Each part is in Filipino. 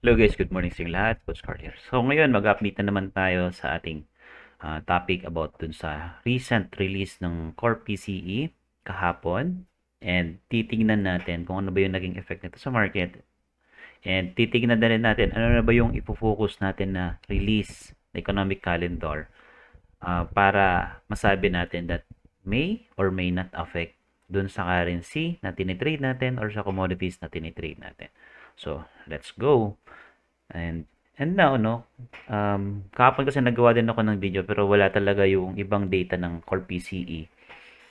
Hello guys, good morning sa inyong lahat. Coach Carl here. So ngayon mag-update na naman tayo sa ating topic about dun sa recent release ng Core PCE kahapon. And titignan natin kung ano ba yung naging effect nito sa market. And titignan na rin natin ano na ba yung ipofocus natin na release na economic calendar para masabi natin that may or may not affect dun sa currency na tinitrade natin or sa commodities na tinitrade natin. So, let's go. And now, no, kahapon kasi nagawa din ako ng video pero wala talaga yung ibang data ng Core PCE.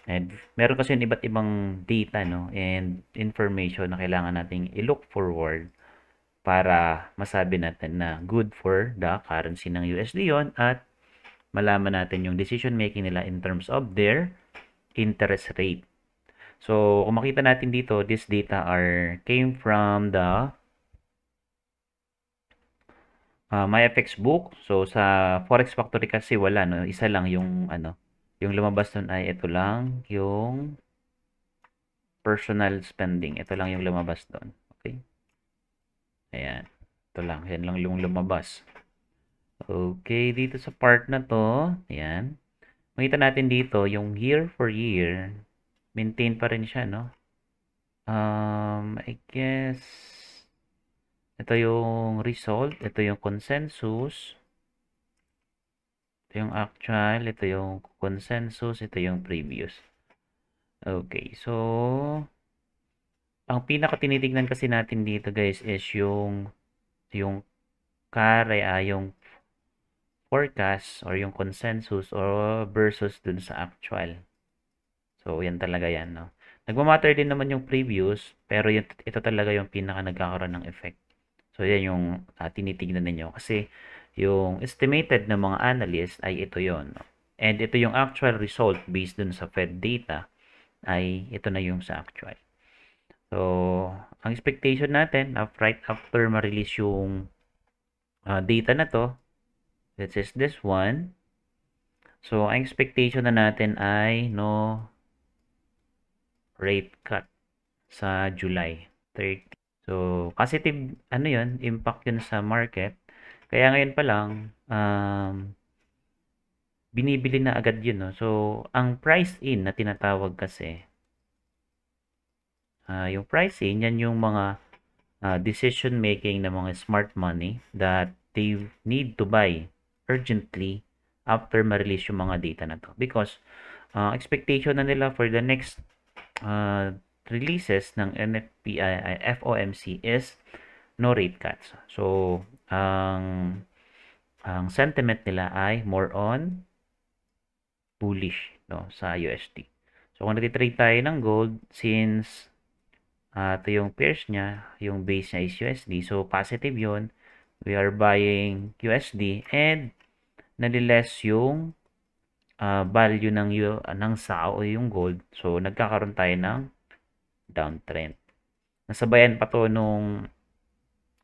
And meron kasi yung iba't ibang data, no, and information na kailangan nating i-look forward para masabi natin na good for the currency ng USD yon at malaman natin yung decision making nila in terms of their interest rate. So, kung makita natin dito, this data came from the MyFX book. So, sa Forex Factory kasi wala, no? Isa lang yung, yung lumabas nun ay ito lang, yung personal spending. Ito lang yung lumabas doon. Okay? Ayan. Ito lang. Yan lang yung lumabas. Okay, dito sa part na to, ayan. Makita natin dito, yung year for year, maintain pa rin siya, no? I guess, ito yung result, ito yung consensus, ito yung actual, ito yung consensus, ito yung previous. Okay, so, ang pinaka tinitignan kasi natin dito guys is yung yung forecast or yung consensus or versus dun sa actual. So, yan talaga yan, no? Nagmamatter din naman yung previous, pero ito talaga yung pinaka nagkakaroon ng effect. So, yan yung tinitignan ninyo. Kasi, yung estimated ng mga analyst ay ito yon, no? And ito yung actual result based dun sa Fed data ay ito na yung sa actual. So, ang expectation natin right after ma-release yung data na to, which is this one. So, ang expectation na natin ay no rate cut sa July 30. So, positive, yun, impact yun sa market. Kaya ngayon pa lang, binibili na agad yun, no? So, ang price in na tinatawag kasi, yung price in, yan yung mga decision making ng mga smart money that they need to buy urgently after ma-release yung mga data na to. Because, expectation na nila for the next releases ng FOMC is no rate cuts. So, ang sentiment nila ay more on bullish, no, sa USD. So, kung nag-trade tayo ng gold, since ito yung pairs niya, yung base niya is USD, so positive yun. We are buying USD and naliless yung value ng SAO o yung gold. So, nagkakaroon tayo ng downtrend. Nasabayan pa to nung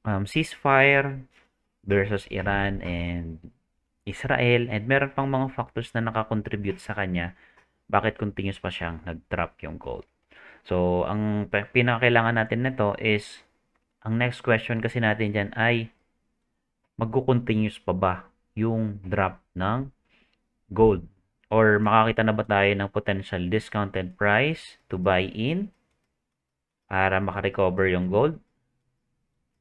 ceasefire versus Iran and Israel, and meron pang mga factors na nakakontribute sa kanya bakit continuous pa siyang nag-drop yung gold. So, ang pinakailangan natin nito is, ang next question kasi natin dyan ay, magko-continuous pa ba yung drop ng gold? Or makakita na ba tayo ng potential discounted price to buy in para makarecover yung gold?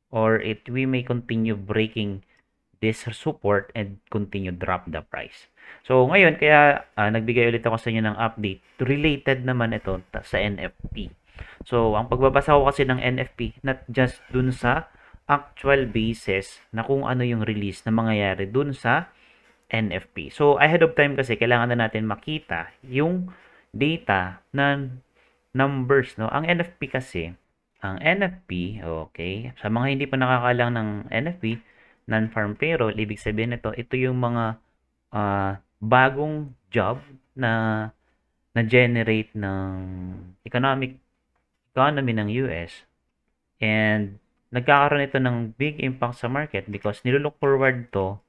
Or we may continue breaking this support and continue drop the price. So, ngayon, kaya nagbigay ulit ako sa inyo ng update. Related naman ito sa NFP. So, ang pagbabasa ko kasi ng NFP, not just dun sa actual basis na kung ano yung release na mangyayari dun sa NFP. So, ahead of time kasi, kailangan na natin makita yung data na numbers, no? Ang NFP, okay, sa mga hindi pa nakakalang ng NFP, non-farm payroll, ibig sabihin nito, ito yung mga bagong job na na-generate ng economy ng US, and nagkakaroon ito ng big impact sa market because nilook forward to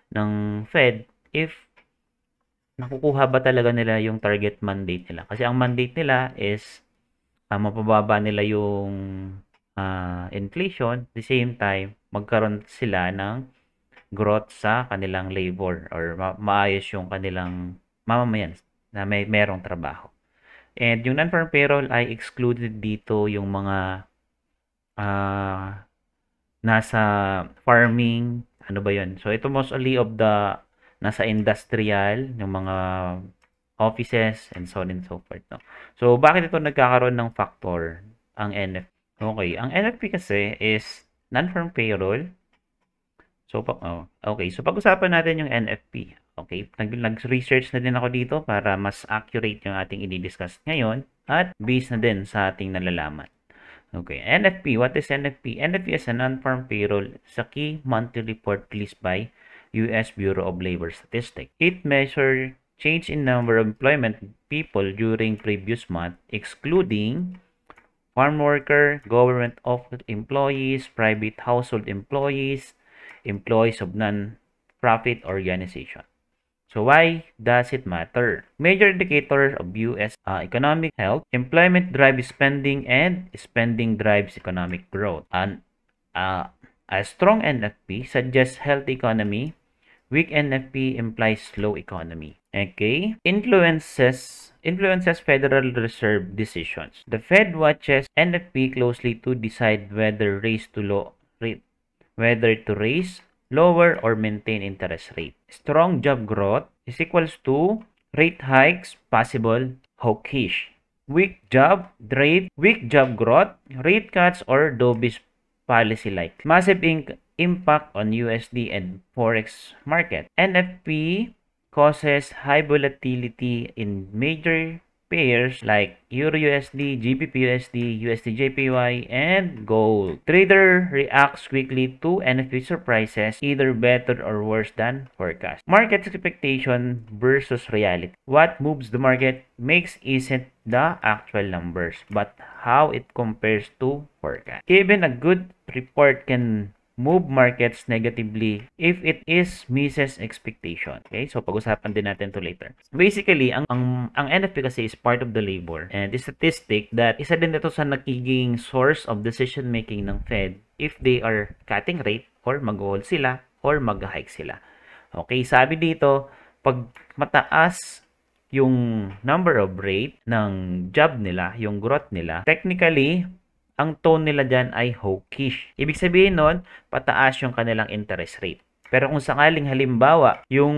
ng Fed if nakukuha ba talaga nila yung target mandate nila. Kasi ang mandate nila is mapababa nila yung inflation, at the same time, magkaroon sila ng growth sa kanilang labor or maayos yung kanilang mamamayan na merong trabaho. And yung non-farm payroll ay excluded dito yung mga nasa farming, ano ba yun? So, ito mostly of the nasa industrial, yung mga offices, and so on and so forth. No? So, bakit ito nagkakaroon ng factor, ang NFP? Okay, ang NFP kasi is non-farm payroll. So, okay. So, pag-usapan natin yung NFP. Okay, nag-research na din ako dito para mas accurate yung ating i-discuss ngayon at based na din sa ating nalalaman. Okay, NFP. What is NFP? NFP is a non-farm payroll. It's a key monthly report released by U.S. Bureau of Labor Statistics. It measures change in number of employment people during previous month, excluding farm worker, government office employees, private household employees, employees of non-profit organization. So why does it matter? Major indicator of U.S. Economic health, employment drives spending and spending drives economic growth. And a strong NFP suggests healthy economy, weak NFP implies slow economy. Okay? Influences Federal Reserve decisions. The Fed watches NFP closely to decide whether to raise, lower, or maintain interest rate. Strong job growth is equals to rate hikes possible, hawkish. Weak job growth, rate cuts, or dovish policy like. Massive impact on USD and Forex market. NFP causes high volatility in major pairs like Euro USD, GBP USD, USD JPY, and gold. Trader reacts quickly to NFP surprises, either better or worse than forecast. Market expectation versus reality. What moves the market makes isn't the actual numbers, but how it compares to forecast. Even a good report can move markets negatively if it is misses expectation. Okay? So, pag-usapan din natin to later. Basically, ang NFP kasi is part of the labor and the statistic that isa din ito sa nagiging source of decision making ng Fed if they are cutting rate or mag-hold sila or mag-hike sila. Okay? Sabi dito, pag mataas yung number of rate ng job nila, yung growth nila, technically, ang tone nila dyan ay hawkish. Ibig sabihin nun, pataas yung kanilang interest rate. Pero kung sakaling halimbawa, yung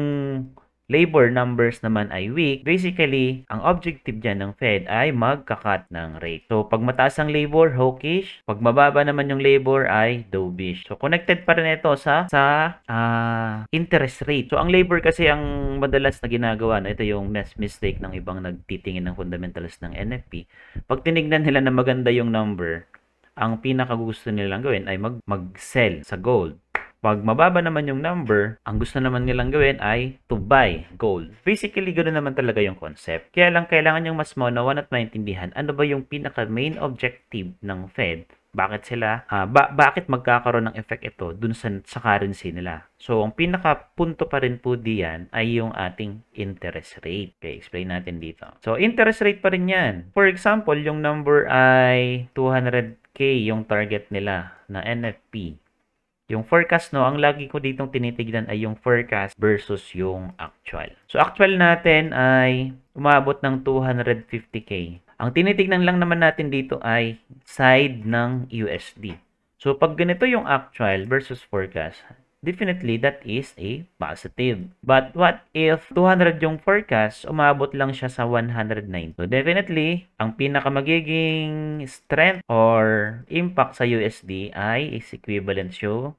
labor numbers naman ay weak, basically, ang objective dyan ng Fed ay magkakat ng rate. So, pag mataas ang labor, hawkish. Pag mababa naman yung labor ay dovish. So, connected pa rin ito sa interest rate. So, ang labor kasi ang madalas na ginagawa, ito yung mistake ng ibang nagtitingin ng fundamentals ng NFP. Pag tinignan nila na maganda yung number, ang pinakagusto nilang gawin ay mag-sell sa gold. Pag mababa naman yung number, ang gusto naman nilang gawin ay to buy gold. Basically, ganoon naman talaga yung concept. Kaya lang kailangan yung mas maunawan at maintindihan ano ba yung pinaka main objective ng Fed. Bakit sila, bakit magkakaroon ng effect ito dun sa currency nila. So, ang pinaka punto pa rin po diyan ay yung ating interest rate. Okay, explain natin dito. So, interest rate pa rin yan. For example, yung number ay 200K yung target nila na NFP. Yung forecast, no, ang lagi ko ditong tinitignan ay yung forecast versus yung actual. So, actual natin ay umabot ng 250K. Ang tinitignan lang naman natin dito ay side ng USD. So, pag ganito yung actual versus forecast, definitely that is a positive. But what if 200 yung forecast, umabot lang siya sa 109? So, definitely, ang pinaka magiging strength or impact sa USD ay is equivalent to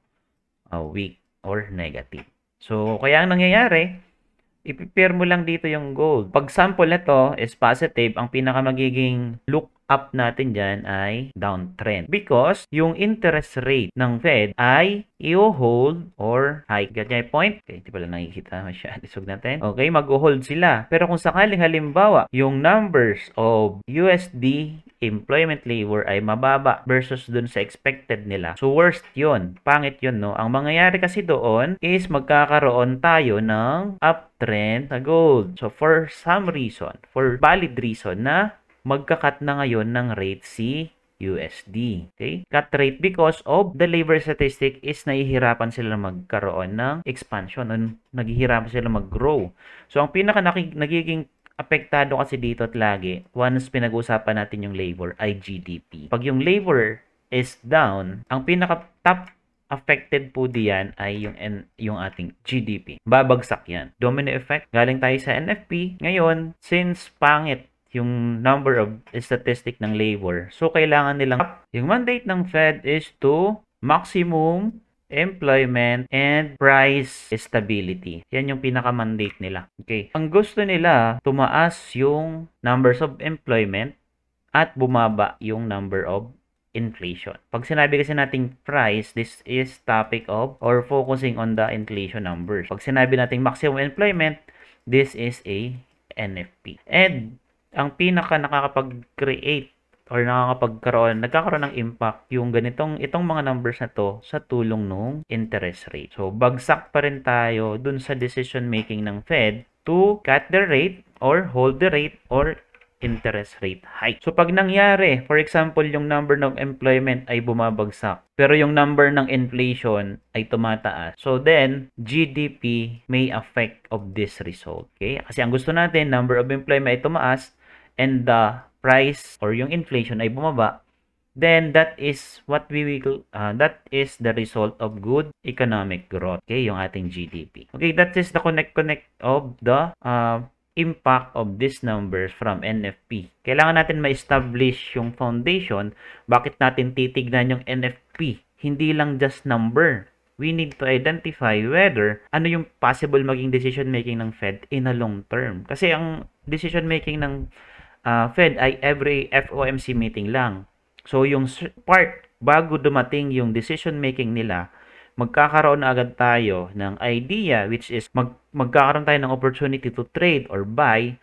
weak or negative. So, kaya ang nangyayari, i-prepare mo lang dito yung gold. Pag sample nito is positive, ang pinaka magiging look up natin dyan ay downtrend. Because yung interest rate ng Fed ay i-hold or hike. Get my point? Okay, hindi pala nakikita masyadong isog natin. Okay, mag-hold sila. Pero kung sakaling halimbawa, yung numbers of USD employment labor ay mababa versus dun sa expected nila. So, worst yun. Pangit yun, no? Ang mangyayari kasi doon is magkakaroon tayo ng uptrend sa gold. So, for some reason, for valid reason na magkakat na ngayon ng rate si USD. Okay? Cut rate because of the labor statistic is nahihirapan sila magkaroon ng expansion. Naghihirapan sila mag-grow. So, ang nagiging apektado kasi dito at lagi, once pinag-usapan natin yung labor, ay GDP. Pag yung labor is down, ang pinaka-top affected po diyan ay yung ating GDP. Babagsak yan. Domino effect. Galing tayo sa NFP. Ngayon, since pangit yung number of statistic ng labor, so kailangan nilang yung mandate ng Fed is to maximum employment and price stability. Yan yung pinaka-mandate nila. Okay. Ang gusto nila, tumaas yung numbers of employment at bumaba yung number of inflation. Pag sinabi kasi nating price, this is topic of or focusing on the inflation numbers. Pag sinabi nating maximum employment, this is a NFP. And ang pinaka nakakapag-create or nagkakaroon ng impact yung itong mga numbers na to sa tulong ng interest rate. So, bagsak pa rin tayo dun sa decision making ng Fed to cut the rate or hold the rate or interest rate hike. So, pag nangyari, for example, yung number ng employment ay bumabagsak, pero yung number ng inflation ay tumataas. So, then, GDP may affect of this result. Okay? Kasi ang gusto natin, number of employment ay tumaas, and the price or yung inflation ay bumaba, then that is what that is the result of good economic growth. Okay, yung ating GDP. Okay, that is the connect of the impact of these numbers from NFP. Kailangan natin ma-establish yung foundation. Bakit natin titignan yung NFP? Hindi lang just number. We need to identify whether ano yung possible maging decision making ng Fed in a long term. Kasi ang decision making ng Fed ay every FOMC meeting lang. So, yung part bago dumating yung decision making nila, magkakaroon na agad tayo ng idea which is magkakaroon tayo ng opportunity to trade or buy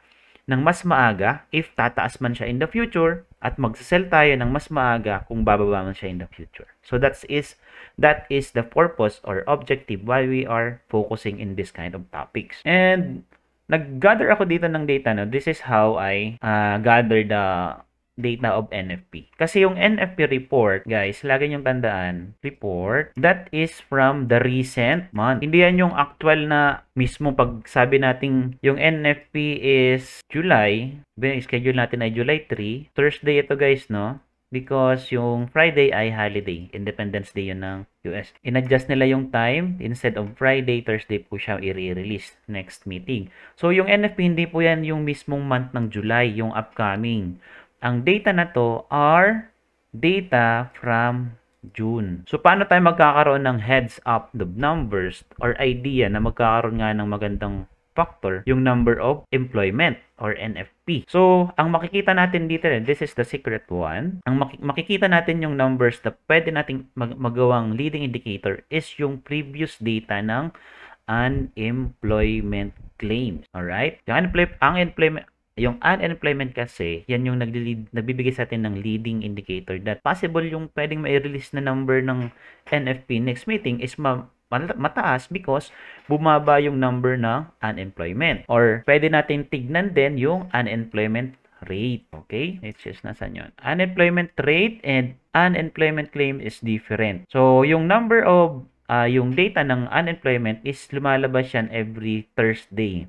ng mas maaga if tataas man siya in the future at magsasell tayo ng mas maaga kung bababa man siya in the future. So, that is the purpose or objective why we are focusing in this kind of topics. And nag-gather ako dito ng data, no? This is how I gather the data of NFP. Kasi yung NFP report, guys, lagi niyong tandaan, report, that is from the recent month. Hindi yan yung actual na mismo pag sabi nating yung NFP is July, schedule natin ay July 3, Thursday ito guys, no? Because yung Friday ay holiday. Independence Day yun ng US. In-adjust nila yung time. Instead of Friday, Thursday po siya i-release next meeting. So, yung NFP, hindi po yan yung mismong month ng July, yung upcoming. Ang data na to are data from June. So, paano tayo magkakaroon ng heads up the numbers or idea na magkakaroon nga ng magandang factor, yung number of employment or NFP. So, ang makikita natin dito, this is the secret one. Ang makikita natin yung numbers na pwede nating magawang leading indicator is yung previous data ng unemployment claims. Alright? Yung unemployment kasi, yan yung nagbibigay sa atin ng leading indicator that possible yung pwedeng mai-release na number ng NFP next meeting is mataas because bumaba yung number ng unemployment. Or pwede natin tignan din yung unemployment rate. Okay? It's just nasan yun. Unemployment rate and unemployment claim is different. So, yung number of yung data ng unemployment is lumalabas yan every Thursday.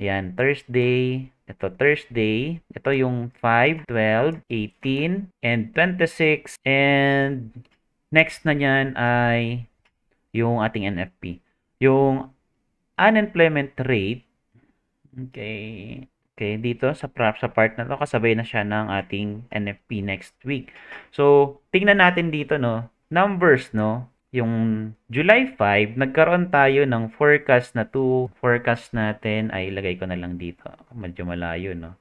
Yan, Thursday. Ito, Thursday. Ito yung 5, 12, 18, and 26. And next na yan ay yung ating NFP. Yung unemployment rate, okay, dito sa part na to, kasabay na siya ng ating NFP next week. So, tingnan natin dito, no, numbers, no, yung July 5, nagkaroon tayo ng forecast na 2. Forecast natin, ay ilagay ko na lang dito. Medyo malayo, no.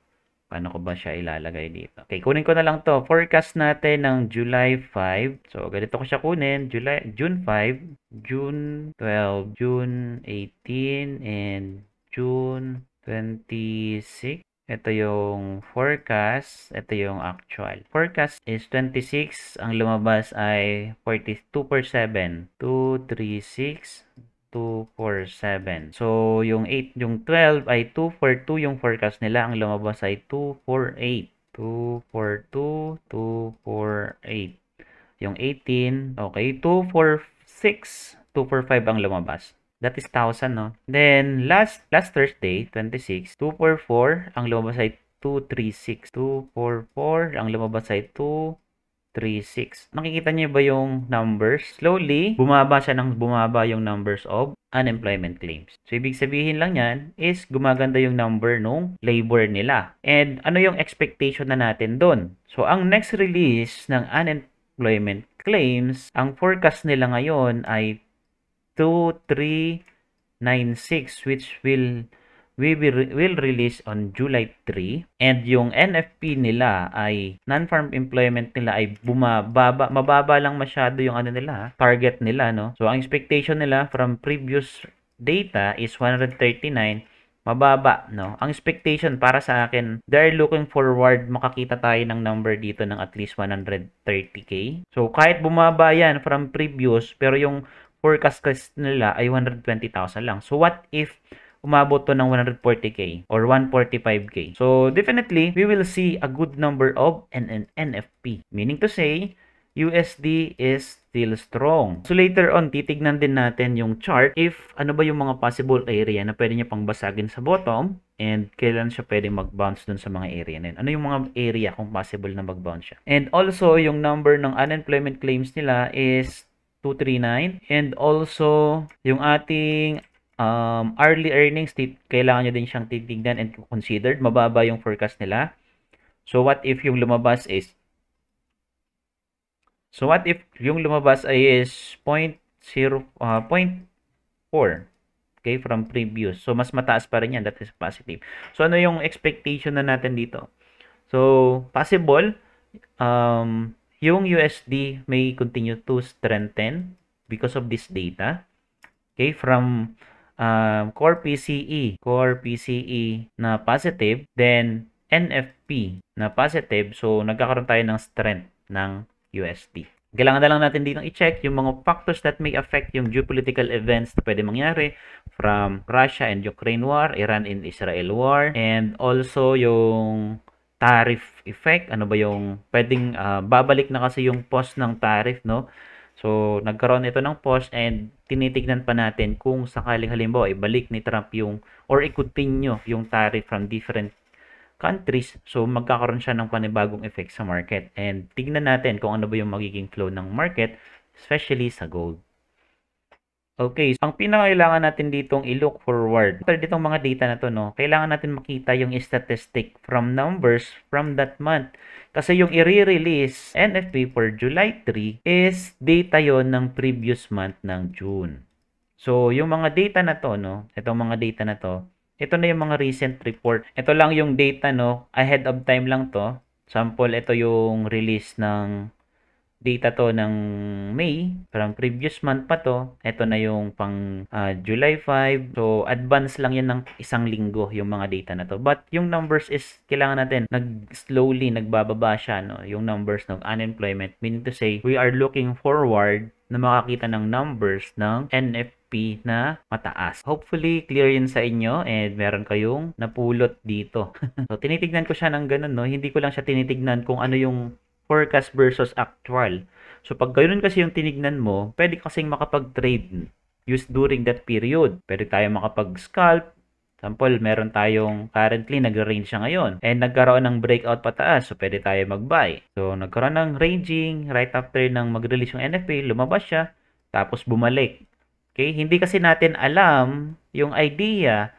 Paano ko ba siya ilalagay dito? Okay, kunin ko na lang to. Forecast natin ng July 5. So, ganito ko siya kunin. June 5, June 12, June 18, and June 26. Ito yung forecast. Ito yung actual. Forecast is 26. Ang lumabas ay 42%. 236. 247. So, yung 12 ay 242 yung forecast nila. Ang lumabas ay 248. 242, 248. Yung 18, okay, 246, 245 ang lumabas. That is 1,000, no? Then, last Thursday, 26, 244, ang lumabas ay 236. 244, ang lumabas ay 236. Nakikita niyo ba yung numbers? Slowly, bumaba siya ng bumaba yung numbers of unemployment claims. So, ibig sabihin lang yan is gumaganda yung number nung labor nila. And ano yung expectation na natin doon? So, ang next release ng unemployment claims, ang forecast nila ngayon ay 2,396 which will release on July 3, and yung NFP nila ay non-farm employment nila ay mababa lang masyado yung ano nila, target nila, no? So ang expectation nila from previous data is 139, mababa, no? Ang expectation para sa akin, they're looking forward makakita tayo ng number dito ng at least 130k. So kahit bumaba yan from previous, pero yung forecast nila ay 120,000 lang. So what if umabot to ng 140k or 145k? So definitely, we will see a good number of NFP. Meaning to say, USD is still strong. So later on, titignan din natin yung chart if ano ba yung mga possible area na pwede niya pang basagin sa bottom and kailan siya pwede mag-bounce dun sa mga area na yun. Ano yung mga area kung possible na mag-bounce siya. And also, yung number ng unemployment claims nila is 239, and also yung ating early earnings, kailangan nyo din siyang titignan and considered. Mababa yung forecast nila. So what if yung lumabas is is 0.4, okay, from previous. So mas mataas pa rin yan, that is positive. So ano yung expectation na natin dito? So possible yung USD may continue to strengthen because of this data. Okay, from core PCE na positive, then NFP na positive. So nagkakaroon tayo ng strength ng USD. Kailangan na lang natin dito i-check yung mga factors that may affect yung geopolitical events na pwede mangyari from Russia and Ukraine war, Iran and Israel war, and also yung tariff effect. Ano ba yung pwedeng babalik na kasi yung pause ng tariff, no? So, nagkaroon ito ng pause and tinitignan pa natin kung sakaling halimbawa ibalik ni Trump yung or i-continue yung tariff from different countries. So, magkakaroon siya ng panibagong effect sa market. And tignan natin kung ano ba yung magiging flow ng market, especially sa gold. Okay, ang pinakailangan natin ditong i-look forward. After ditong mga data na to, no, kailangan natin makita yung statistic from numbers from that month. Kasi yung i-release NFP for July 3 is data yon ng previous month ng June. So, yung mga data na to, no, itong mga data na to, ito na yung mga recent report. Ito lang yung data, no, ahead of time lang to. Sample, ito yung release ng data to ng May, from previous month pa to. Ito na yung pang July 5. So, advance lang yan ng isang linggo yung mga data na to. But yung numbers is, kailangan natin, slowly nagbababa siya, no? Yung numbers ng unemployment. Meaning to say, we are looking forward na makakita ng numbers ng NFP na mataas. Hopefully, clear yun sa inyo and meron kayong napulot dito. So, tinitignan ko siya ng ganun, no? Hindi ko lang siya tinitignan kung ano yung forecast versus actual. So, pag ganoon kasi yung tinignan mo, pwede kasing makapag-trade use during that period. Pwede tayo makapag-scalp. Sample, meron tayong currently nag-range siya ngayon. And nagkaroon ng breakout pataas. So, pwede tayo mag-buy. So, nagkaroon ng ranging right after ng mag-release yung NFP, lumabas siya. Tapos, bumalik. Okay? Hindi kasi natin alam yung idea.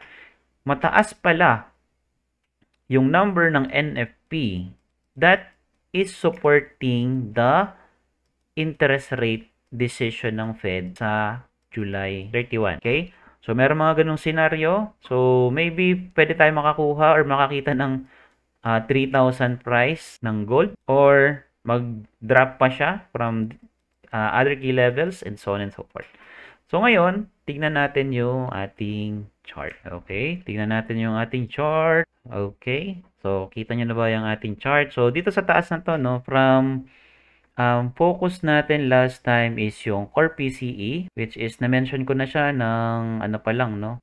Mataas pala yung number ng NFP. That is supporting the interest rate decision ng Fed sa July 31. Okay? So, meron mga ganung scenario. So, maybe pwede tayo makakuha or makakita ng 3,000 price ng gold or mag-drop pa siya from other key levels and so on and so forth. So, ngayon, tignan natin yung ating chart. Okay? Tignan natin yung ating chart. Okay? So, kita nyo na ba yung ating chart? So, dito sa taas na to, no, from Focus natin last time is yung core PCE, which is na-mention ko na siya ng ano pa lang, no?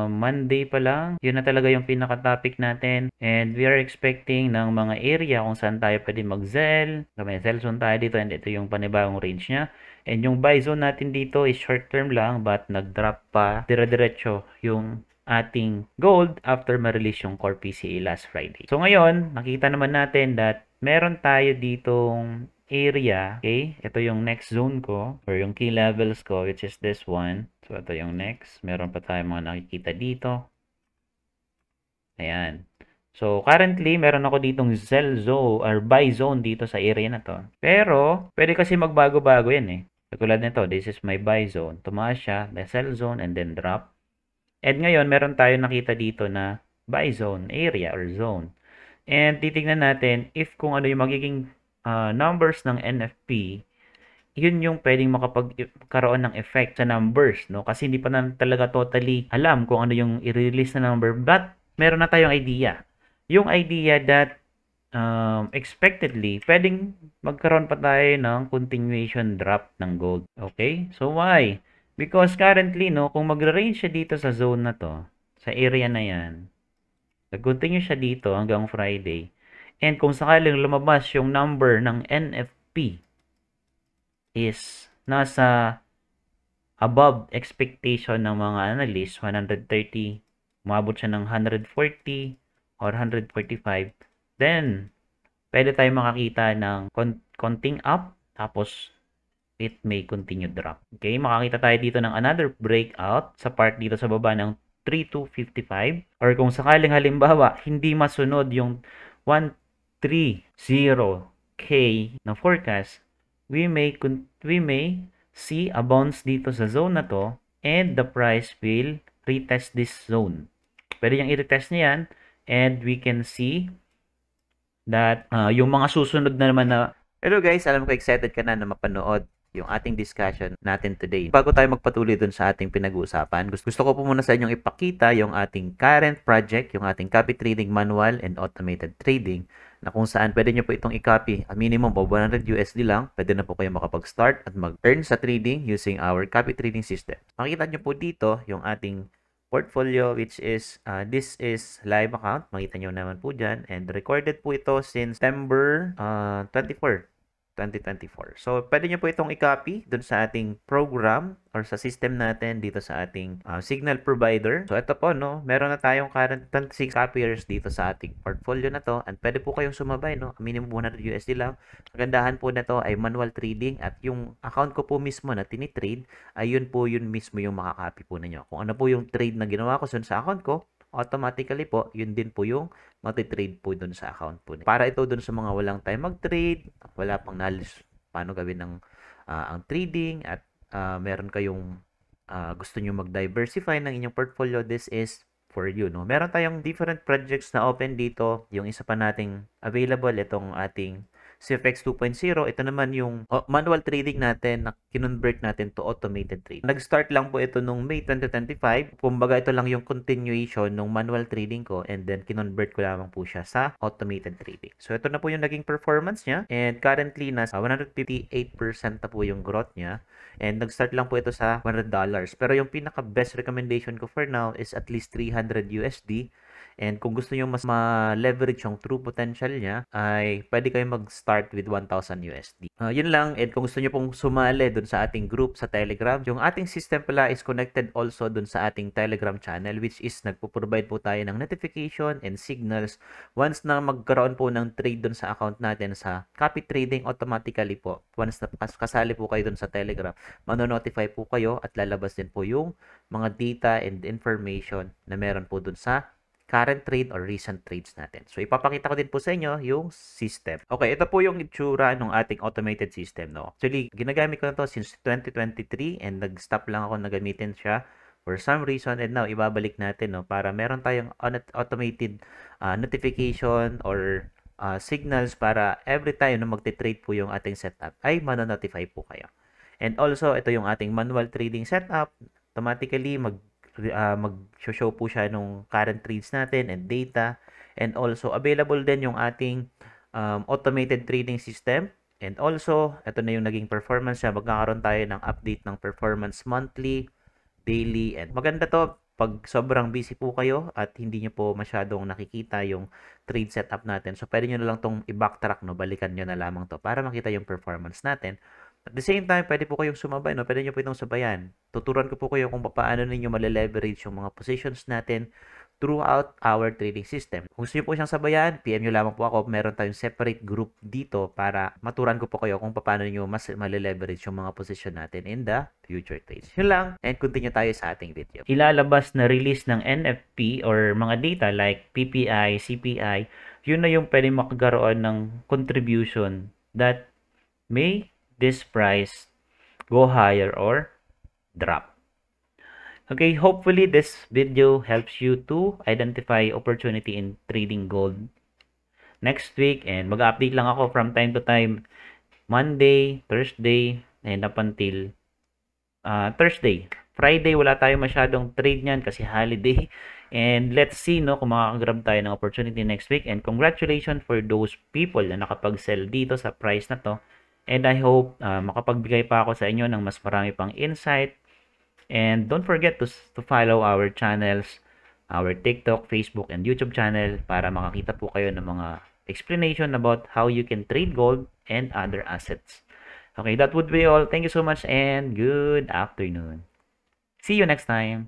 Monday pa lang. Yun na talaga yung pinaka-topic natin. And we are expecting ng mga area kung saan tayo pwede mag-sell. May sell zone tayo dito and ito yung panibagong range niya. And yung buy zone natin dito is short term lang but nag-drop pa dire-diretso yung ating gold after ma-release yung core PCE last Friday. So ngayon, nakita naman natin that meron tayo ditong area, okay? Ito yung next zone ko or yung key levels ko, which is this one. So ito yung next. Meron pa tayong mga nakikita dito. Ayan. So currently, meron ako ditong sell zone or buy zone dito sa area na to. Pero pwede kasi magbago-bago yan eh. Katulad nito, this is my buy zone. Tumaas siya, the sell zone and then drop. And ngayon, meron tayo nakita dito na buy zone area or zone. And titingnan natin if kung ano yung magiging numbers ng NFP, yun yung pwedeng makapagkaroon ng effect sa numbers, no? Kasi hindi pa natin talaga totally alam kung ano yung i-release na number, but meron na tayong idea. Yung idea that expectedly, pwedeng magkaroon pa tayo ng continuation drop ng gold. Okay? So, why? Because currently, no, kung magre-range siya dito sa zone na to, sa area na yan, nag-continue siya dito hanggang Friday, and kung sakaling lumabas yung number ng NFP is nasa above expectation ng mga analysts, 130, umabot siya ng 140 or 145, then pwede tayo makakita ng konting up, tapos it may continue drop. Okay, makakita tayo dito ng another breakout sa part dito sa baba ng 3255, or kung sakaling halimbawa hindi masunod yung 130K na forecast, we may see a bounce dito sa zone na to and the price will retest this zone. Pwede niyang i-retest niya yan and we can see that yung mga susunod na naman na... Hello guys, alam ko excited ka na mapanood yung ating discussion natin today. Bago tayo magpatuloy dun sa ating pinag-uusapan, gusto ko po muna sa inyong ipakita yung ating current project, yung ating copy trading manual and automated trading, na kung saan pwede nyo po itong i-copy. A minimum of 100 USD lang, pwede na po kayo makapag-start at mag-earn sa trading using our copy trading system. Makikita nyo po dito yung ating portfolio, which is this is live account. Makita nyo naman po dyan. And recorded po ito since September 24, 2024. So, pwede nyo po itong i-copy dun sa ating program or sa system natin dito sa ating signal provider. So, ito po, no, meron na tayong current 26 copiers dito sa ating portfolio na to. And pwede po kayong sumabay, no, minimum 100 USD lang. Kagandahan po na to ay manual trading at yung account ko po mismo na tinitrade, ay yun mismo yung makakopy po ninyo. Kung ano po yung trade na ginawa ko sa account ko, automatically po, yun din po yung matitrade po dun sa account po. Para ito dun sa mga walang time mag-trade, wala pang knowledge paano gawin ng ang trading, at meron kayong gusto nyo mag-diversify ng inyong portfolio, this is for you, no? Meron tayong different projects na open dito. Yung isa pa nating available, itong ating CFX 2.0, ito naman yung manual trading natin na kinonvert natin to automated trading. Nag-start lang po ito nung May 2025. Kumbaga ito lang yung continuation ng manual trading ko and then kinonvert ko lamang po siya sa automated trading. So ito na po yung naging performance niya and currently nasa 158% na po yung growth niya. And nag-start lang po ito sa $100. Pero yung pinaka-best recommendation ko for now is at least 300 USD. And kung gusto nyo mas ma-leverage yung true potential niya, ay pwede kayo mag-start with 1,000 USD. Yun lang. And kung gusto nyo pong sumali dun sa ating group sa Telegram, yung ating system pala is connected also dun sa ating Telegram channel, which is nagpo-provide po tayo ng notification and signals once na magkaroon po ng trade dun sa account natin sa copy trading. Automatically po, once na kasali po kayo dun sa Telegram, mano-notify po kayo at lalabas din po yung mga data and information na meron po dun sa current trade or recent trades natin. So, ipapakita ko din po sa inyo yung system. Okay, ito po yung itsura ng ating automated system, no? Actually, ginagamit ko na to since 2023 and nag-stop lang ako na gamitin siya for some reason, and now ibabalik natin, no, para meron tayong automated notification or signals para every time na magte-trade po yung ating setup ay mano-notify po kayo. And also, ito yung ating manual trading setup. Automatically, mag-show po siya nung current trades natin and data. And also, available din yung ating automated trading system And also, ito na yung naging performance niya. Magkakaroon tayo ng update ng performance monthly, daily, and maganda to pag sobrang busy po kayo at hindi nyo po masyadong nakikita yung trade setup natin. So, pwede nyo na lang tong i-backtrack, no? Balikan nyo na lamang to para makita yung performance natin. At the same time, pwede po kayong sumabay, no? Pwede nyo po itong sabayan. Tuturuan ko po kayo kung paano ninyo male-leverage yung mga positions natin throughout our trading system. Kung gusto nyo po siyang sabayan, PM nyo lamang po ako. Meron tayong separate group dito para maturan ko po kayo kung paano nyo mas male-leverage yung mga position natin in the future trades. Yun lang, and continue tayo sa ating video. Ilalabas na release ng NFP or mga data like PPI, CPI, yun na yung pwede makagaroon ng contribution that may this price go higher or drop. Okay, hopefully this video helps you to identify opportunity in trading gold next week, and mag-update lang ako from time to time, Monday, Thursday, and up until Thursday. Friday, wala tayo masyadong trade niyan kasi holiday. And let's see, no, kung makakagrab tayo ng opportunity next week. And congratulations for those people na nakapag-sell dito sa price na to. And I hope makapagbigay pa ako sa inyo ng mas marami pang insight. And don't forget to follow our channels, our TikTok, Facebook, and YouTube channel para makakita po kayo ng mga explanation about how you can trade gold and other assets. Okay, that would be all. Thank you so much and good afternoon. See you next time.